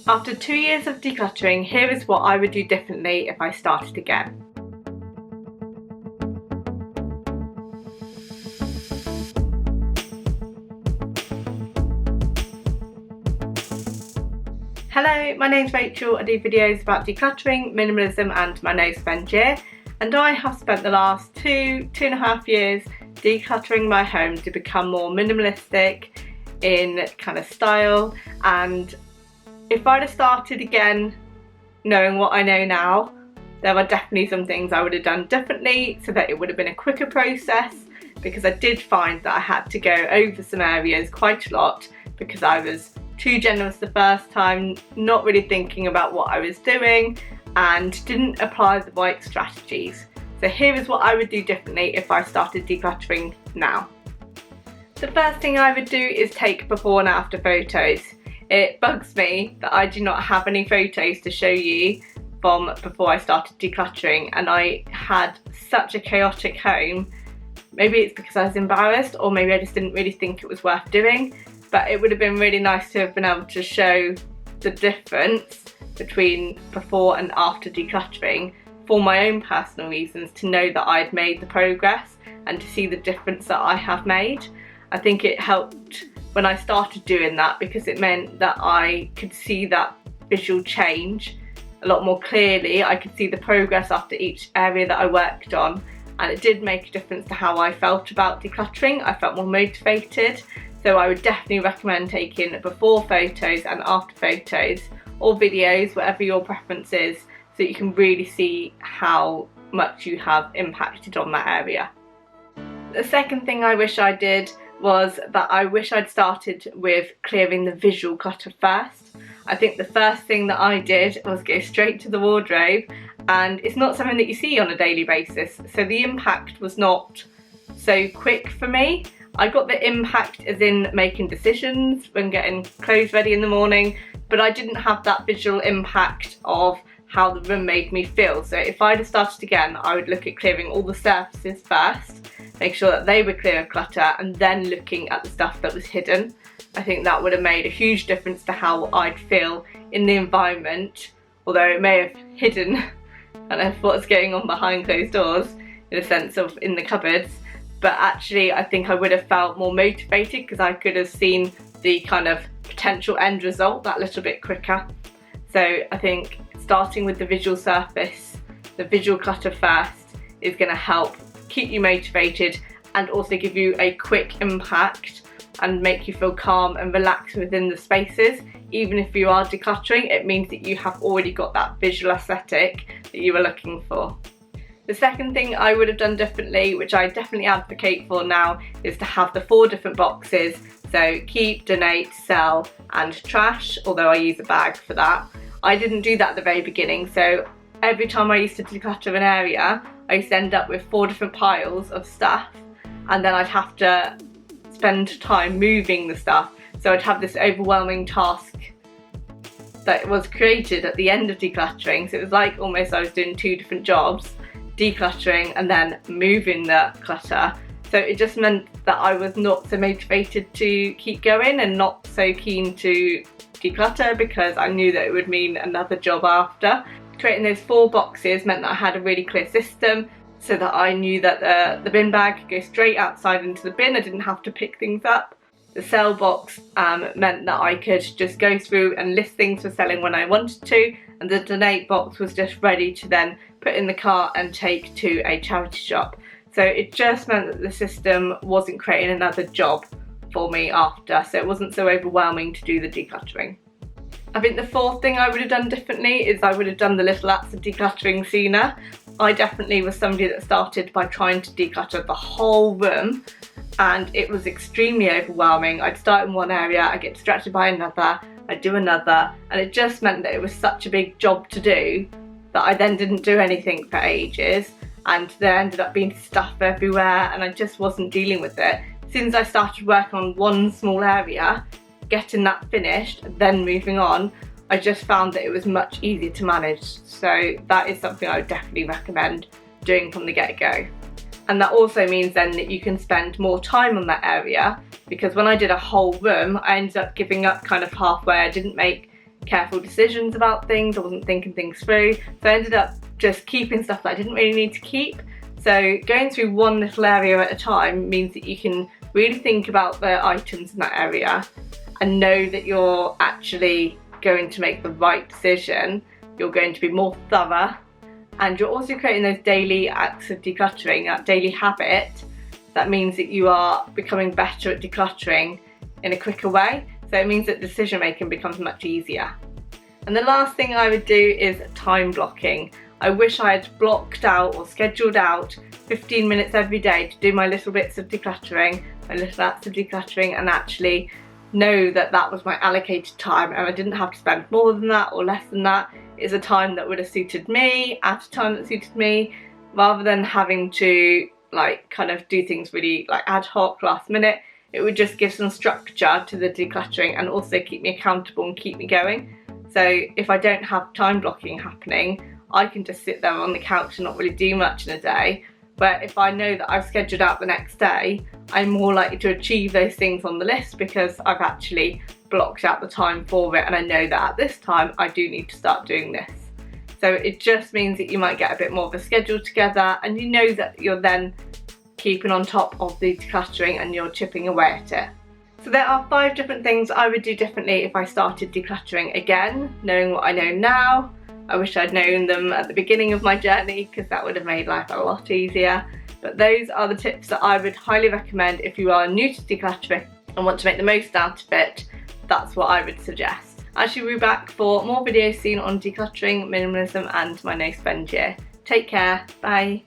After 2 years of decluttering, here is what I would do differently if I started again. Hello, my name's Rachel. I do videos about decluttering, minimalism and my no spend year, and I have spent the last two and a half years decluttering my home to become more minimalistic in kind of style. And if I'd have started again knowing what I know now, there are definitely some things I would have done differently so that it would have been a quicker process, because I did find that I had to go over some areas quite a lot because I was too generous the first time, not really thinking about what I was doing, and didn't apply the right strategies. So here is what I would do differently if I started decluttering now. The first thing I would do is take before and after photos. It bugs me that I do not have any photos to show you from before I started decluttering, and I had such a chaotic home. Maybe it's because I was embarrassed, or maybe I just didn't really think it was worth doing, but it would have been really nice to have been able to show the difference between before and after decluttering for my own personal reasons, to know that I'd made the progress and to see the difference that I have made. I think it helped when I started doing that, because it meant that I could see that visual change a lot more clearly. I could see the progress after each area that I worked on, and it did make a difference to how I felt about decluttering. I felt more motivated. So I would definitely recommend taking before photos and after photos, or videos, whatever your preference is, so you can really see how much you have impacted on that area. The second thing I wish I did was that I wish I'd started with clearing the visual clutter first. I think the first thing that I did was go straight to the wardrobe, and it's not something that you see on a daily basis, so the impact was not so quick for me. I got the impact as in making decisions when getting clothes ready in the morning, but I didn't have that visual impact of how the room made me feel. So if I'd have started again, I would look at clearing all the surfaces first, make sure that they were clear of clutter, and then looking at the stuff that was hidden. I think that would have made a huge difference to how I'd feel in the environment, although it may have hidden kind of what's going on behind closed doors, in a sense of in the cupboards. But actually I think I would have felt more motivated because I could have seen the kind of potential end result that little bit quicker. So I think starting with the visual surface, the visual clutter first, is going to help keep you motivated and also give you a quick impact and make you feel calm and relaxed within the spaces. Even if you are decluttering, it means that you have already got that visual aesthetic that you were looking for. The second thing I would have done differently, which I definitely advocate for now, is to have the 4 different boxes. So keep, donate, sell and trash, although I use a bag for that. I didn't do that at the very beginning, so every time I used to declutter an area, I used to end up with 4 different piles of stuff, and then I'd have to spend time moving the stuff. So I'd have this overwhelming task that was created at the end of decluttering. So it was like almost I was doing 2 different jobs, decluttering and then moving the clutter. So it just meant that I was not so motivated to keep going and not so keen to declutter, because I knew that it would mean another job after. Creating those 4 boxes meant that I had a really clear system, so that I knew that the bin bag could go straight outside into the bin. I didn't have to pick things up. The sell box meant that I could just go through and list things for selling when I wanted to, and the donate box was just ready to then put in the cart and take to a charity shop. So it just meant that the system wasn't creating another job for me after, so it wasn't so overwhelming to do the decluttering. I think the 4th thing I would have done differently is I would have done the little acts of decluttering sooner. I definitely was somebody that started by trying to declutter the whole room, and it was extremely overwhelming. I'd start in one area, I'd get distracted by another, I'd do another, and it just meant that it was such a big job to do that I then didn't do anything for ages, and there ended up being stuff everywhere and I just wasn't dealing with it. As soon as I started working on one small area, getting that finished, then moving on, I just found that it was much easier to manage. So that is something I would definitely recommend doing from the get-go. And that also means then that you can spend more time on that area, because when I did a whole room, I ended up giving up kind of halfway. I didn't make careful decisions about things, I wasn't thinking things through, so I ended up just keeping stuff that I didn't really need to keep. So going through one little area at a time means that you can really think about the items in that area and know that you're actually going to make the right decision. You're going to be more thorough, and you're also creating those daily acts of decluttering, that daily habit. That means that you are becoming better at decluttering in a quicker way. So it means that decision making becomes much easier. And the last thing I would do is time blocking. I wish I had blocked out or scheduled out 15 minutes every day to do my little bits of decluttering, my little acts of decluttering, and actually know that that was my allocated time, and I didn't have to spend more than that or less than that. It's a time that would have suited me, at a time that suited me, rather than having to kind of do things really ad hoc, last minute. It would just give some structure to the decluttering and also keep me accountable and keep me going. So if I don't have time blocking happening, I can just sit there on the couch and not really do much in a day. But if I know that I've scheduled out the next day, I'm more likely to achieve those things on the list because I've actually blocked out the time for it, and I know that at this time I do need to start doing this. So it just means that you might get a bit more of a schedule together, and you know that you're then keeping on top of the decluttering and you're chipping away at it. So there are 5 different things I would do differently if I started decluttering again, knowing what I know now. I wish I'd known them at the beginning of my journey because that would have made life a lot easier. But those are the tips that I would highly recommend if you are new to decluttering and want to make the most out of it. That's what I would suggest. I shall be back for more videos soon on decluttering, minimalism and my no spend year. Take care, bye.